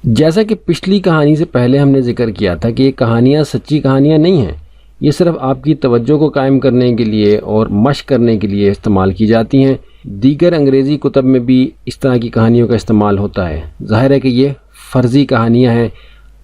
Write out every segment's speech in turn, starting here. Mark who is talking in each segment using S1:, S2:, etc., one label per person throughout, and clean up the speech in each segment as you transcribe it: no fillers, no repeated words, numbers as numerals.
S1: जैसा कि पिछली कहानी से पहले हमने जिक्र किया था कि ये कहानियाँ सच्ची कहानियाँ नहीं हैं, ये सिर्फ आपकी तवज्जो को कायम करने के लिए और मश्क करने के लिए इस्तेमाल की जाती हैं। दीगर अंग्रेज़ी कुतब में भी इस तरह की कहानियों का इस्तेमाल होता है। ज़ाहिर है कि ये फ़र्ज़ी कहानियाँ हैं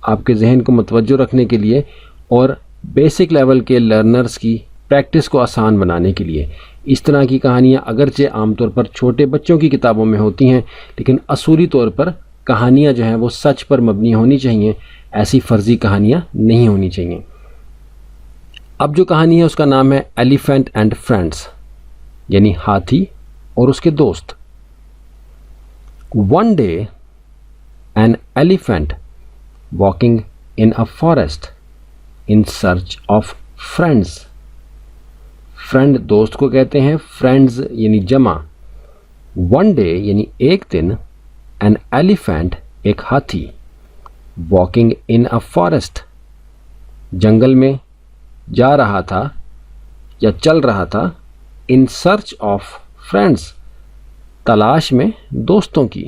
S1: आपके जहन को मुतवज्जो रखने के लिए और बेसिक लेवल के लर्नर्स की प्रैक्टिस को आसान बनाने के लिए। इस तरह की कहानियाँ अगरचे आमतौर पर छोटे बच्चों की किताबों में होती हैं, लेकिन असूली तौर पर कहानियाँ जो हैं वो सच पर मबनी होनी चाहिए, ऐसी फ़र्ज़ी कहानियाँ नहीं होनी चाहिए। अब जो कहानी है उसका नाम है एलिफेंट एंड फ्रेंड्स, यानी हाथी और उसके दोस्त। One day an elephant walking in a forest in search of friends. Friend दोस्त को कहते हैं, फ्रेंड्स यानी जमा। वन डे यानी एक दिन, एन एलिफेंट एक हाथी, वॉकिंग इन अ फॉरेस्ट जंगल में जा रहा था या चल रहा था, इन सर्च ऑफ फ्रेंड्स तलाश में दोस्तों की।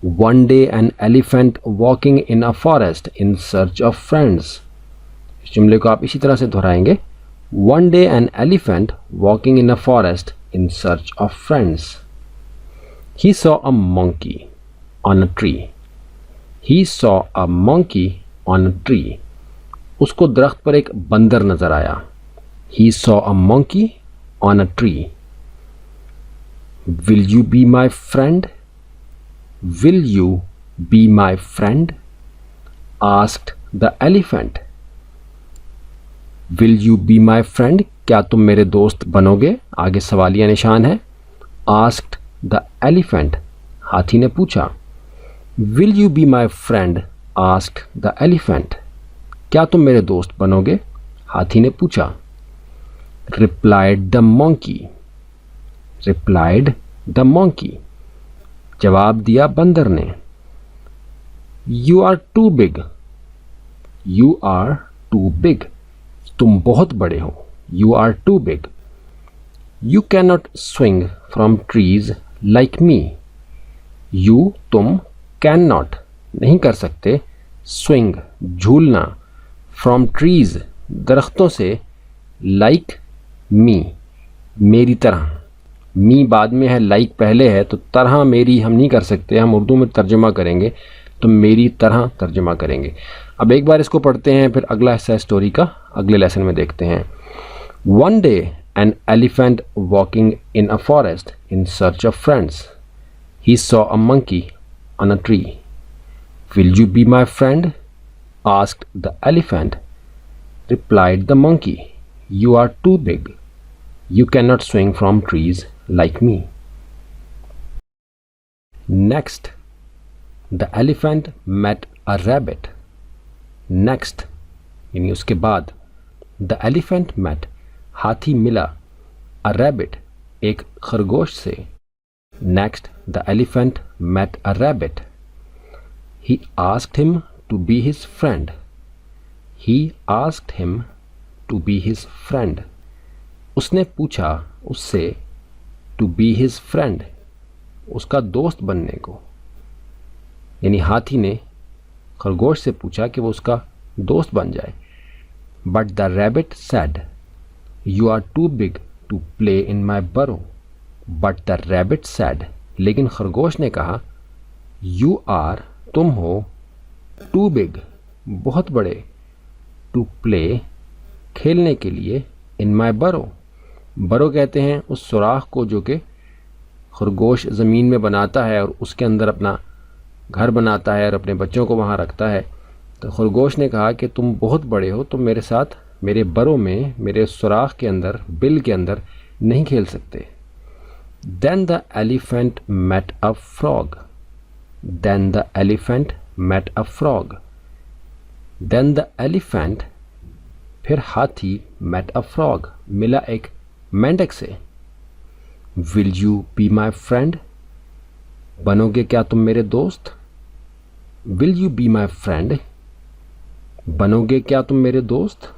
S1: One day an elephant walking in a forest in search of friends. इस जुमले को आप इसी तरह से दोहराएंगे, one day an elephant walking in a forest in search of friends. He saw a monkey on a tree. He saw a monkey on a tree. उसको दरख्त पर एक बंदर नजर आया। He saw a monkey on a tree. Will you be my friend? Will you be my friend? Asked the elephant. Will you be my friend? क्या तुम मेरे दोस्त बनोगे? आगे सवालिया निशान है। Asked the elephant. हाथी ने पूछा। Will you be my friend? Asked the elephant. क्या तुम मेरे दोस्त बनोगे? हाथी ने पूछा। Replied the monkey. Replied the monkey. जवाब दिया बंदर ने। You are too big. You are too big. तुम बहुत बड़े हो। You are too big. You cannot swing from trees like me. You तुम cannot नहीं कर सकते, swing झूलना, from trees दरख्तों से, like me मेरी तरह। me बाद में है, like पहले है, तो तरह मेरी हम नहीं कर सकते, हम उर्दू में तर्जुमा करेंगे तो मेरी तरह तर्जुमा करेंगे। अब एक बार इसको पढ़ते हैं, फिर अगला हिस्सा स्टोरी का अगले लेसन में देखते हैं। One day an elephant walking in a forest in search of friends. He saw a monkey on a tree. Will you be my friend? Asked the elephant. Replied the monkey. You are too big. You cannot swing from trees like me. Next, the elephant met a rabbit. Next, यानी उसके बाद, the elephant met, हाथी मिला, a rabbit एक खरगोश से। Next, the elephant met a rabbit. He asked him to be his friend. He asked him to be his friend. उसने पूछा उससे to be his friend, उसका दोस्त बनने को। यानी हाथी ने खरगोश से पूछा कि वो उसका दोस्त बन जाए। But the rabbit said, You are too big to play in my burrow. But the rabbit said, लेकिन खरगोश ने कहा, You are तुम हो, too big बहुत बड़े, to play खेलने के लिए, in my burrow burrow कहते हैं उस सुराख को जो कि खरगोश ज़मीन में बनाता है और उसके अंदर अपना घर बनाता है और अपने बच्चों को वहाँ रखता है। तो खरगोश ने कहा कि तुम बहुत बड़े हो, तुम मेरे साथ मेरे बरो में, मेरे सुराख के अंदर, बिल के अंदर नहीं खेल सकते। Then the elephant met a frog. Then the elephant met a frog. Then the elephant फिर हाथी met a frog मिला एक मेंढक से। Will you be my friend? बनोगे क्या तुम मेरे दोस्त? Will you be my friend? बनोगे क्या तुम मेरे दोस्त?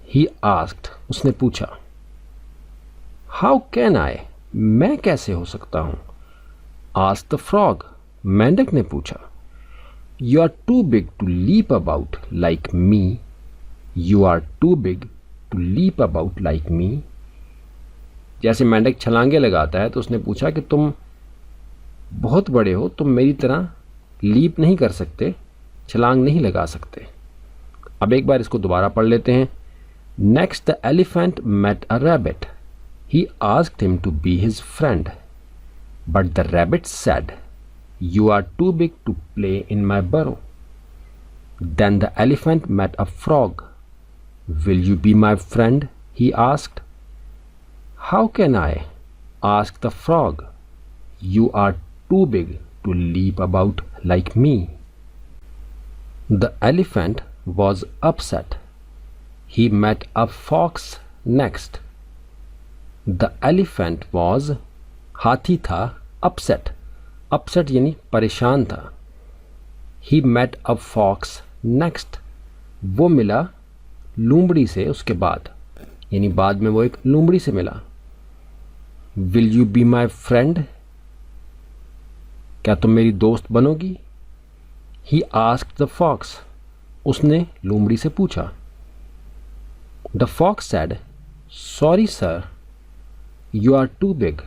S1: He asked, उसने पूछा। How can I? मैं कैसे हो सकता हूँ? Asked the frog, मेंढक ने पूछा। You are too big to leap about like me. You are too big to leap about like me. जैसे मेंढक छलांगे लगाता है तो उसने पूछा कि तुम बहुत बड़े हो, तुम मेरी तरह लीप नहीं कर सकते, छलांग नहीं लगा सकते। अब एक बार इसको दोबारा पढ़ लेते हैं। Next the elephant met a rabbit. He asked him to be his friend, but the rabbit said, "You are too big to play in my burrow." Then the elephant met a frog. "Will you be my friend?" he asked. "How can I?" asked the frog. "You are too big to leap about like me." The elephant was upset. He met a fox next. The elephant was, हाथी था, upset. Upset यानी परेशान था। He met a fox next, वो मिला लूमड़ी से उसके बाद, यानी बाद में वो एक लूमड़ी से मिला। Will you be my friend, क्या तुम मेरी दोस्त बनोगी? ही आस्क्ड द फॉक्स, उसने लूमड़ी से पूछा। The fox said, sorry sir, you are too big.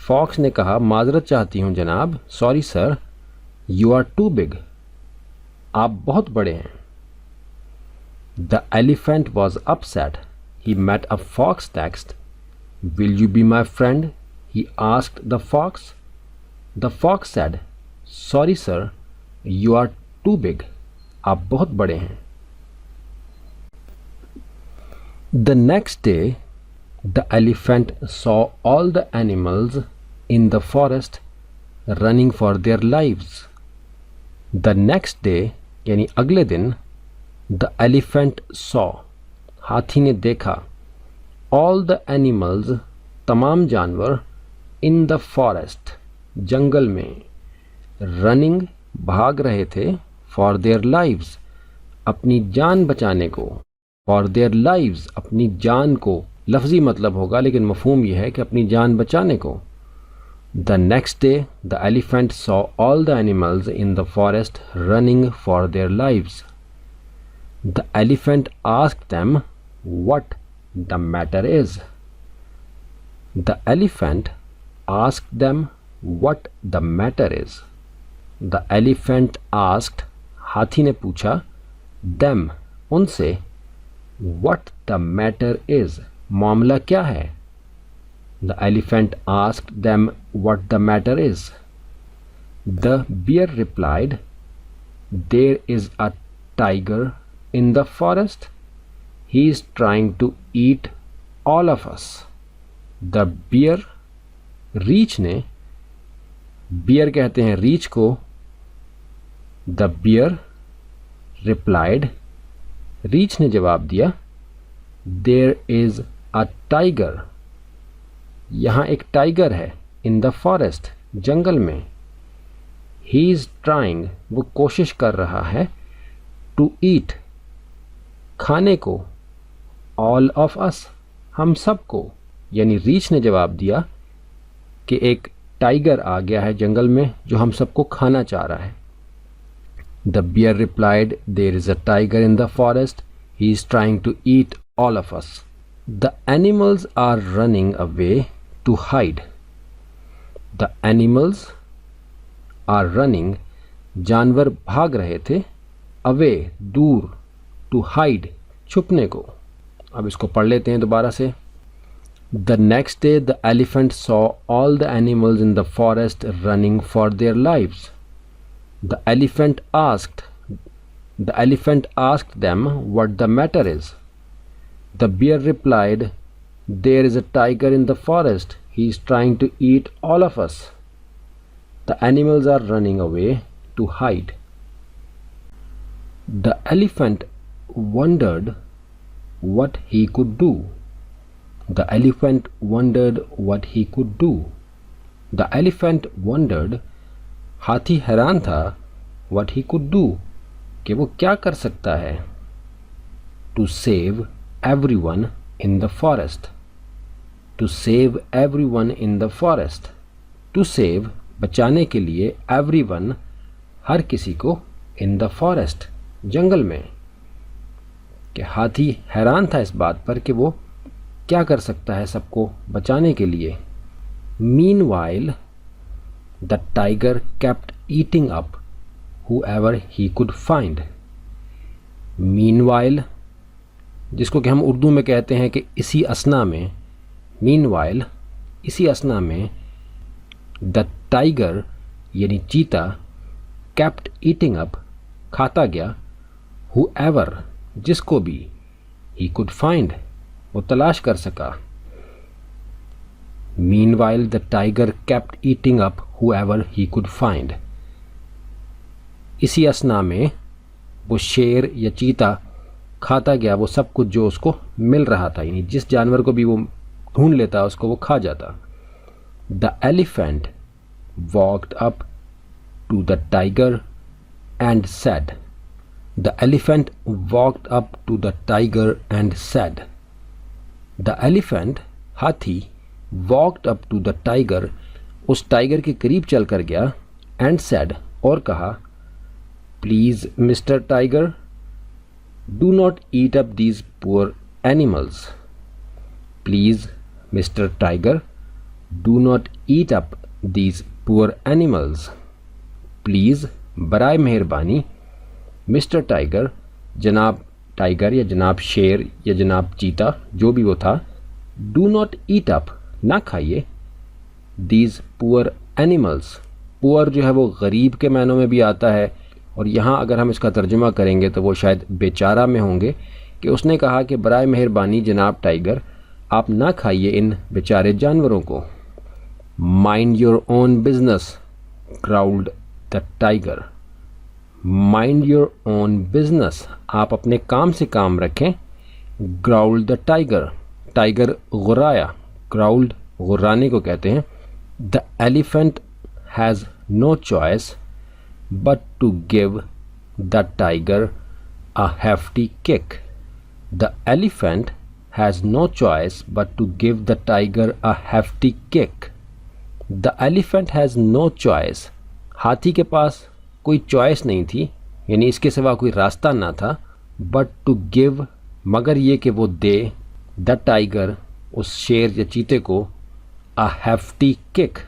S1: Fox ने कहा, माजरत चाहती हूँ जनाब, sorry sir, you are too big, आप बहुत बड़े हैं। The elephant was upset. He met a fox next. Will you be my friend, he asked the fox. The fox said, sorry sir, you are too big, आप बहुत बड़े हैं। The next day the elephant saw all the animals in the forest running for their lives. The next day, यानी अगले दिन, the elephant saw, हाथी ने देखा, all the animals, तमाम जानवर, in the forest, जंगल में, running, भाग रहे थे, for their lives, अपनी जान बचाने को, for their lives, अपनी जान को, लफ्ज़ी मतलब होगा लेकिन मफहूम यह है कि अपनी जान बचाने को। The next day the elephant saw all the animals in the forest running for their lives. The elephant asked them what the matter is. The elephant asked them what the matter is. The elephant asked, हाथी ने पूछा, them, उनसे, what the matter is, मामला क्या है। The elephant asked them what the matter is. The bear replied, there is a tiger in the forest, he is trying to eat all of us. The bear, रीछ ने, bear कहते हैं रीछ को, the bear replied, रीछ ने जवाब दिया, there is a tiger, यहाँ एक टाइगर है, इन द फॉरेस्ट, जंगल में। ही इज ट्राइंग, वो कोशिश कर रहा है, टू ईट, खाने को, ऑल ऑफ अस, हम सब को, यानी रीछ ने जवाब दिया कि एक टाइगर आ गया है जंगल में जो हम सबको खाना चाह रहा है। The bear replied, there is a tiger in the forest, he is trying to eat all of us. The animals are running away to hide. The animals are running, जानवर भाग रहे थे, away, दूर, to hide, छुपने को। अब इसको पढ़ लेते हैं दोबारा से। The next day the elephant saw all the animals in the forest running for their lives. The elephant asked them what the matter is. The bear replied, there is a tiger in the forest. He is trying to eat all of us. The animals are running away to hide. The elephant wondered what he could do. The elephant wondered what he could do. The elephant wondered, हाथी हैरान था, what he could do, कि वो क्या कर सकता है। To save everyone in the forest. To save everyone in the forest. To save, बचाने के लिए, everyone, हर किसी को, इन द फॉरेस्ट, जंगल में। कि हाथी हैरान था इस बात पर कि वो क्या कर सकता है सबको बचाने के लिए। Meanwhile the tiger kept eating up whoever he could find। Meanwhile, जिसको कि हम उर्दू में कहते हैं कि इसी असना में, मीनवाइल, इसी असना में, द टाइगर यानी चीता, केप्ट ईटिंग अप, खाता गया, whoever, जिसको भी, he could find, वो तलाश कर सका। Meanwhile the tiger kept eating up whoever he could find। इसी असना में वो शेर या चीता खाता गया वो सब कुछ जो उसको मिल रहा था, यानी जिस जानवर को भी वो ढूंढ लेता उसको वो खा जाता। The elephant walked up to the tiger and said। The elephant walked up to the tiger and said। The elephant, हाथी, walked up to the tiger, उस टाइगर के करीब चल कर गया, and said, और कहा, Please Mr. Tiger, do not eat up these poor animals। Please Mr. Tiger, do not eat up these poor animals। Please, बराए मेहरबानी, मिस्टर टाइगर, जनाब टाइगर या जनाब शेर या जनाब चीता, जो भी वो था, डू नॉट ईट अप, ना खाइए, दीज पुअर एनिमल्स। पुअर जो है वो गरीब के मानों में भी आता है, और यहाँ अगर हम इसका तर्जुमा करेंगे तो वो शायद बेचारा में होंगे, कि उसने कहा कि बराए मेहरबानी जनाब टाइगर, आप ना खाइए इन बेचारे जानवरों को। Mind your own business, growled the tiger. Mind your own business, आप अपने काम से काम रखें। ग्राउल्ड द टाइगर, टाइगर गुर्राया, ग्राउल्ड गुर्राने को कहते हैं। The elephant has no choice but to give the tiger a hefty kick। The elephant has no choice but to give the tiger a hefty kick। The elephant has no choice, हाथी के पास कोई choice नहीं थी, यानी इसके सिवा कोई रास्ता ना था, बट टू गिव, मगर ये कि वो दे, द टाइगर, उस शेर या चीते को, अ hefty kick।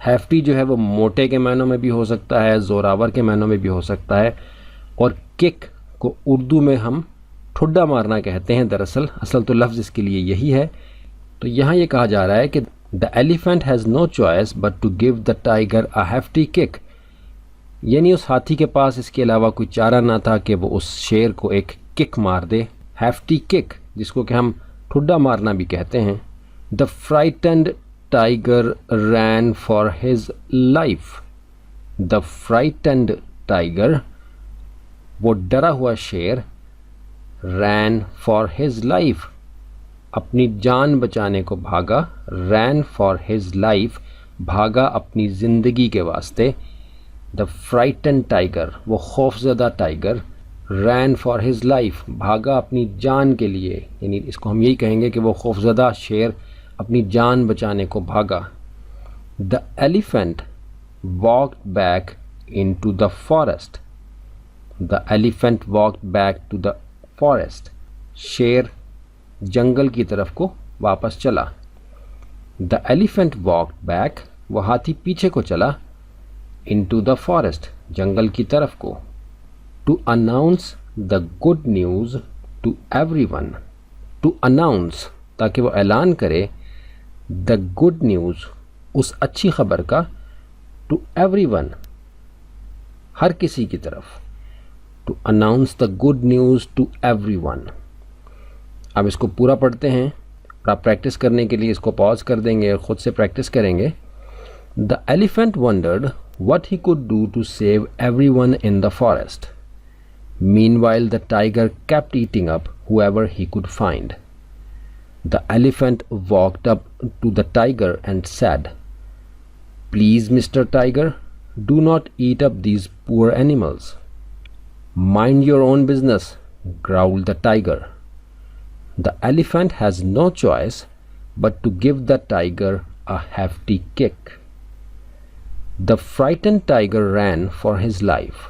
S1: hefty जो है वो मोटे के मानों में भी हो सकता है, ज़ोरावर के मानों में भी हो सकता है, और किक को उर्दू में हम ठुड्डा मारना कहते हैं। दरअसल असल तो लफ्ज़ इसके लिए यही है। तो यहाँ ये कहा जा रहा है कि the elephant has no choice but to give the tiger a hefty kick, यानी उस हाथी के पास इसके अलावा कोई चारा ना था कि वो उस शेर को एक किक मार दे, hefty kick, जिसको कि हम ठुड्डा मारना भी कहते हैं। The frightened tiger ran for his life. The frightened tiger, वो डरा हुआ शेर, रैन फॉर हिज लाइफ, अपनी जान बचाने को भागा, रैन फॉर हिज लाइफ, भागा अपनी ज़िंदगी के वास्ते। द फ्राइटन टाइगर, वो खौफज़दा tiger, ran for his life, भागा अपनी जान के लिए, यानी इसको हम यही कहेंगे कि वो खौफज़दा शेर अपनी जान बचाने को भागा। The elephant walked back into the forest. The elephant walked back to the forest, शेर जंगल की तरफ को वापस चला। द एलिफेंट वॉकड बैक, वो हाथी पीछे को चला, into the forest, जंगल की तरफ को। to announce the good news to everyone। to announce, ताकि वो ऐलान करे, the good news, उस अच्छी खबर का, to everyone, हर किसी की तरफ। to announce the good news to everyone। अब इसको पूरा पढ़ते हैं, और आप प्रैक्टिस करने के लिए इसको पॉज कर देंगे और ख़ुद से प्रैक्टिस करेंगे। The elephant wondered what he could do to save everyone in the forest. Meanwhile, the tiger kept eating up whoever he could find. The elephant walked up to the tiger and said, Please, Mr. Tiger, do not eat up these poor animals. Mind your own business, growled the tiger. The elephant has no choice but to give the tiger a hefty kick. The frightened tiger ran for his life.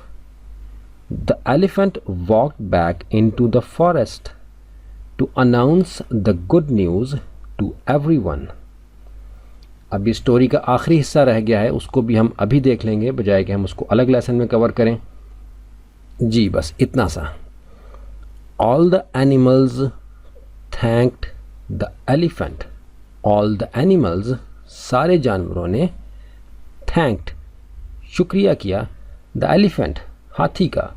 S1: The elephant walked back into the forest to announce the good news to everyone. अब इस story का आखिरी हिस्सा रह गया है, उसको भी हम अभी देख लेंगे बजाय कि हम उसको अलग लेसन में कवर करें। जी बस इतना सा। All the animals thanked the elephant. All the animals, सारे जानवरों ने thanked, शुक्रिया किया, the elephant, हाथी का।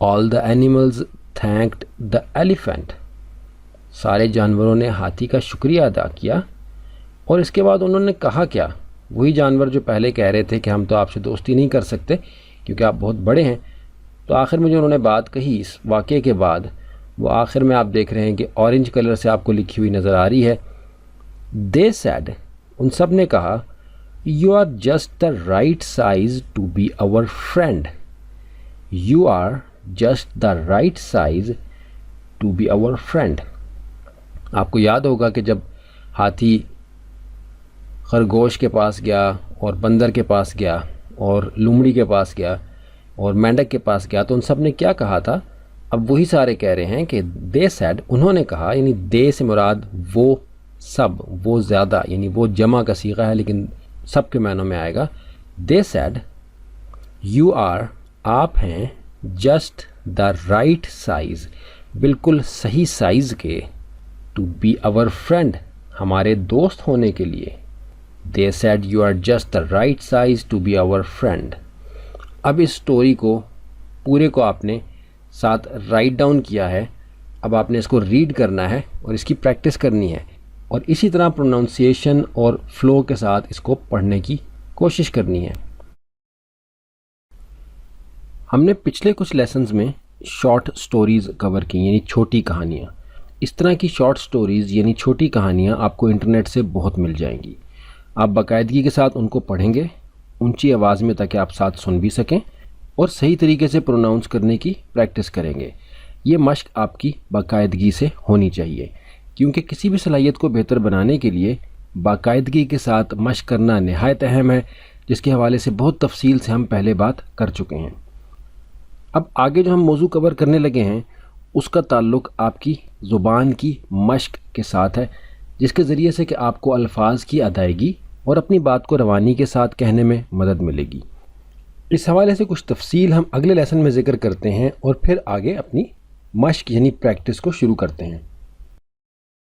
S1: All the animals thanked the elephant. सारे जानवरों ने हाथी का शुक्रिया अदा किया। और इसके बाद उन्होंने कहा क्या? वही जानवर जो पहले कह रहे थे कि हम तो आपसे दोस्ती नहीं कर सकते क्योंकि आप बहुत बड़े हैं। तो आखिर में जो उन्होंने बात कही इस वाक़े के बाद, वो आखिर में आप देख रहे हैं कि ऑरेंज कलर से आपको लिखी हुई नज़र आ रही है। दे सैड, उन सब ने कहा, you are just the right size to be our friend. You are just the right size to be our friend. आपको याद होगा कि जब हाथी खरगोश के पास गया और बंदर के पास गया और लोमड़ी के पास गया और मेंढक के पास गया तो उन सब ने क्या कहा था? अब वही सारे कह रहे हैं कि दे सैड, उन्होंने कहा, यानी दे से मुराद वो सब, वो ज़्यादा, यानी वो जमा का सीगा है लेकिन सब के मानों में आएगा। दे सैड यू आर, आप हैं, जस्ट द राइट साइज़, बिल्कुल सही साइज़ के, टू बी आवर फ्रेंड, हमारे दोस्त होने के लिए। They said you are just the right size to be our friend. अब इस स्टोरी को पूरे को आपने साथ राइट डाउन किया है। अब आपने इसको रीड करना है और इसकी प्रैक्टिस करनी है और इसी तरह प्रोनाउंसिएशन और फ्लो के साथ इसको पढ़ने की कोशिश करनी है। हमने पिछले कुछ लेसन्स में शॉर्ट स्टोरीज़ कवर की, यानी छोटी कहानियाँ। इस तरह की शॉर्ट स्टोरीज़ यानी छोटी कहानियाँ आपको इंटरनेट से बहुत मिल जाएंगी। आप बाकायदगी के साथ उनको पढ़ेंगे, ऊंची आवाज़ में, ताकि आप साथ सुन भी सकें और सही तरीके से प्रोनाउंस करने की प्रैक्टिस करेंगे। ये मश्क आपकी बाकायदगी से होनी चाहिए क्योंकि किसी भी सलाहियत को बेहतर बनाने के लिए बाकायदगी के साथ मश्क करना नहायत अहम है, जिसके हवाले से बहुत तफसील से हम पहले बात कर चुके हैं। अब आगे जो हम मौजू कवर करने लगे हैं उसका ताल्लुक़ आपकी ज़ुबान की मश्क के साथ है, जिसके ज़रिए से कि आपको अल्फाज की अदायगी और अपनी बात को रवानी के साथ कहने में मदद मिलेगी। इस हवाले से कुछ तफसील हम अगले लेसन में ज़िक्र करते हैं और फिर आगे अपनी मश्क यानी प्रैक्टिस को शुरू करते हैं।